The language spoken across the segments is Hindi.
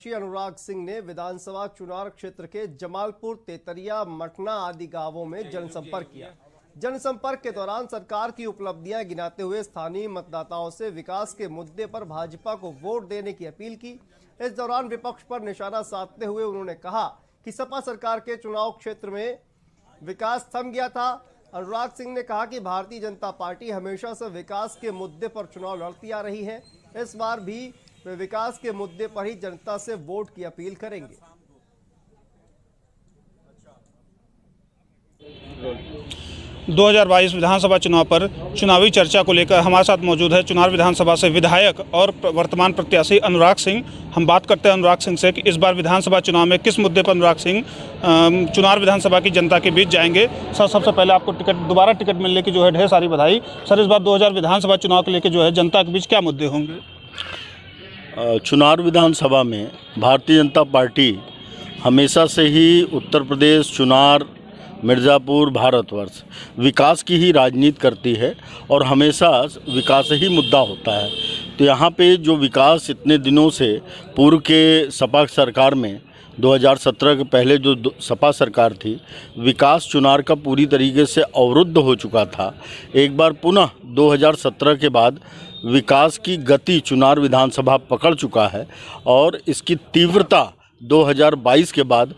श्री अनुराग सिंह ने विधानसभा चुनाव क्षेत्र के जमालपुर, तेतरिया, मटना आदि गांवों में जनसंपर्क किया। जनसंपर्क के दौरान सरकार की उपलब्धियां गिनाते हुए स्थानीय मतदाताओं से विकास के मुद्दे पर भाजपा को वोट देने की अपील की। इस दौरान विपक्ष पर निशाना साधते हुए उन्होंने कहा कि सपा सरकार के चुनाव क्षेत्र में विकास थम गया था। अनुराग सिंह ने कहा कि भारतीय जनता पार्टी हमेशा से विकास के मुद्दे पर चुनाव लड़ती आ रही है। इस बार भी वे विकास के मुद्दे पर ही जनता से वोट की अपील करेंगे। 2022 विधानसभा चुनाव पर चुनावी चर्चा को लेकर हमारे साथ मौजूद है चुनार विधानसभा से विधायक और वर्तमान प्रत्याशी अनुराग सिंह। हम बात करते हैं अनुराग सिंह से कि इस बार विधानसभा चुनाव में किस मुद्दे पर अनुराग सिंह चुनार विधानसभा की जनता के बीच जाएंगे। सर, सबसे पहले आपको दोबारा टिकट मिलने की जो है ढेर सारी बधाई। सर, इस बार 2000 विधानसभा चुनाव को लेकर जो है जनता के बीच क्या मुद्दे होंगे? चुनार विधानसभा में भारतीय जनता पार्टी हमेशा से ही उत्तर प्रदेश, चुनार, मिर्ज़ापुर, भारतवर्ष विकास की ही राजनीति करती है और हमेशा विकास ही मुद्दा होता है। तो यहाँ पे जो विकास इतने दिनों से पूर्व के सपा सरकार में 2017 के पहले जो सपा सरकार थी, विकास चुनार का पूरी तरीके से अवरुद्ध हो चुका था। एक बार पुनः 2017 के बाद विकास की गति चुनार विधानसभा पकड़ चुका है और इसकी तीव्रता 2022 के बाद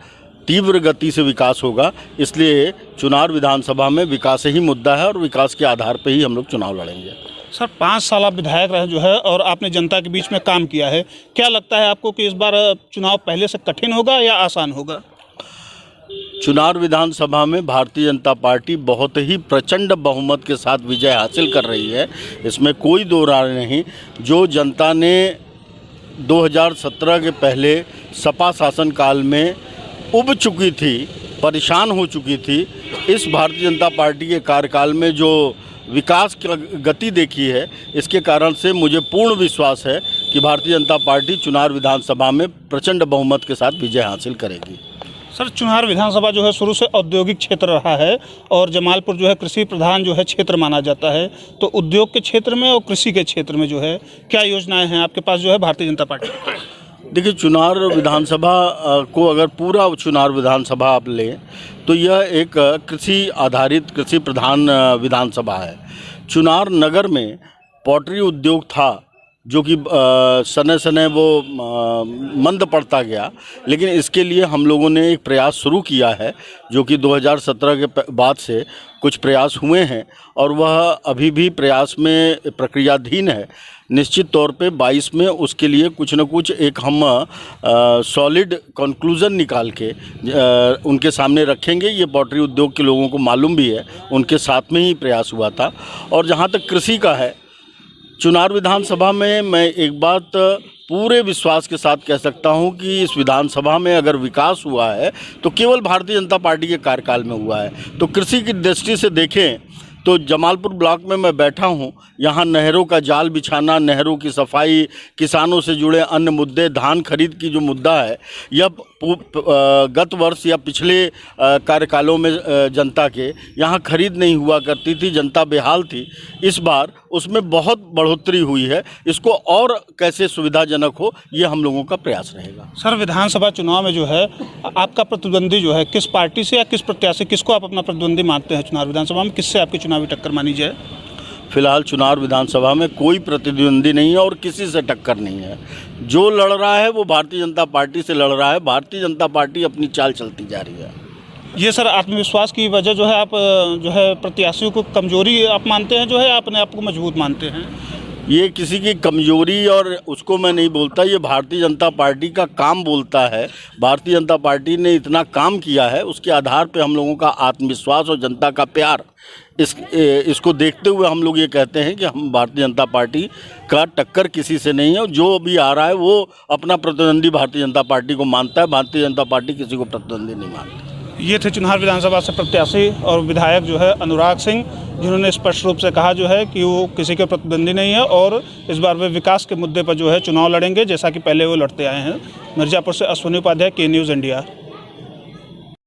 तीव्र गति से विकास होगा। इसलिए चुनार विधानसभा में विकास ही मुद्दा है और विकास के आधार पर ही हम लोग चुनाव लड़ेंगे। सर, 5 साल आप विधायक रहे जो है और आपने जनता के बीच में काम किया है, क्या लगता है आपको कि इस बार चुनाव पहले से कठिन होगा या आसान होगा? चुनार विधानसभा में भारतीय जनता पार्टी बहुत ही प्रचंड बहुमत के साथ विजय हासिल कर रही है, इसमें कोई दो राय नहीं। जो जनता ने 2017 के पहले सपा शासनकाल में उब चुकी थी, परेशान हो चुकी थी, इस भारतीय जनता पार्टी के कार्यकाल में जो विकास की गति देखी है, इसके कारण से मुझे पूर्ण विश्वास है कि भारतीय जनता पार्टी चुनार विधानसभा में प्रचंड बहुमत के साथ विजय हासिल करेगी। सर, चुनार विधानसभा जो है शुरू से औद्योगिक क्षेत्र रहा है और जमालपुर जो है कृषि प्रधान जो है क्षेत्र माना जाता है, तो उद्योग के क्षेत्र में और कृषि के क्षेत्र में जो है क्या योजनाएं हैं आपके पास जो है भारतीय जनता पार्टी? देखिए, चुनार विधानसभा को अगर पूरा चुनार विधानसभा आप लें तो यह एक कृषि आधारित, कृषि प्रधान विधानसभा है। चुनार नगर में पॉटरी उद्योग था जो कि समय समय वो मंद पड़ता गया, लेकिन इसके लिए हम लोगों ने एक प्रयास शुरू किया है जो कि 2017 के बाद से कुछ प्रयास हुए हैं और वह अभी भी प्रयास में प्रक्रियाधीन है। निश्चित तौर पे 22 में उसके लिए कुछ न कुछ एक हम सॉलिड कंक्लूज़न निकाल के उनके सामने रखेंगे। ये पॉटरी उद्योग के लोगों को मालूम भी है, उनके साथ में ही प्रयास हुआ था। और जहाँ तक कृषि का है, चुनार विधानसभा में मैं एक बात पूरे विश्वास के साथ कह सकता हूं कि इस विधानसभा में अगर विकास हुआ है तो केवल भारतीय जनता पार्टी के कार्यकाल में हुआ है। तो कृषि की दृष्टि से देखें तो जमालपुर ब्लॉक में मैं बैठा हूं, यहां नहरों का जाल बिछाना, नहरों की सफाई, किसानों से जुड़े अन्य मुद्दे, धान खरीद की जो मुद्दा है, यह गत वर्ष या पिछले कार्यकालों में जनता के यहाँ खरीद नहीं हुआ करती थी, जनता बेहाल थी। इस बार उसमें बहुत बढ़ोतरी हुई है। इसको और कैसे सुविधाजनक हो, ये हम लोगों का प्रयास रहेगा। सर, विधानसभा चुनाव में जो है आपका प्रतिद्वंदी जो है किस पार्टी से या किस प्रत्याशी, किसको आप अपना प्रतिद्वंदी मानते हैं? चुनार विधानसभा में किससे आपकी चुनावी टक्कर मानी जाए? फिलहाल चुनार विधानसभा में कोई प्रतिद्वंदी नहीं है और किसी से टक्कर नहीं है। जो लड़ रहा है वो भारतीय जनता पार्टी से लड़ रहा है। भारतीय जनता पार्टी अपनी चाल चलती जा रही है। ये सर, आत्मविश्वास की वजह जो है आप जो है प्रत्याशियों को कमजोरी आप मानते हैं जो है, अपने आप को मजबूत मानते हैं? ये किसी की कमजोरी और उसको मैं नहीं बोलता, ये भारतीय जनता पार्टी का काम बोलता है। भारतीय जनता पार्टी ने इतना काम किया है, उसके आधार पे हम लोगों का आत्मविश्वास और जनता का प्यार, इसको देखते हुए हम लोग ये कहते हैं कि हम भारतीय जनता पार्टी का टक्कर किसी से नहीं है। जो भी आ रहा है वो अपना प्रतिद्वंदी भारतीय जनता पार्टी को मानता है। भारतीय जनता पार्टी किसी को प्रतिद्वंदी नहीं मानती। ये थे चुनार विधानसभा से प्रत्याशी और विधायक जो है अनुराग सिंह, जिन्होंने स्पष्ट रूप से कहा जो है कि वो किसी के प्रतिद्वंदी नहीं है और इस बार वे विकास के मुद्दे पर जो है चुनाव लड़ेंगे, जैसा कि पहले वो लड़ते आए हैं। मिर्ज़ापुर से अश्विनी उपाध्याय, के न्यूज़ इंडिया।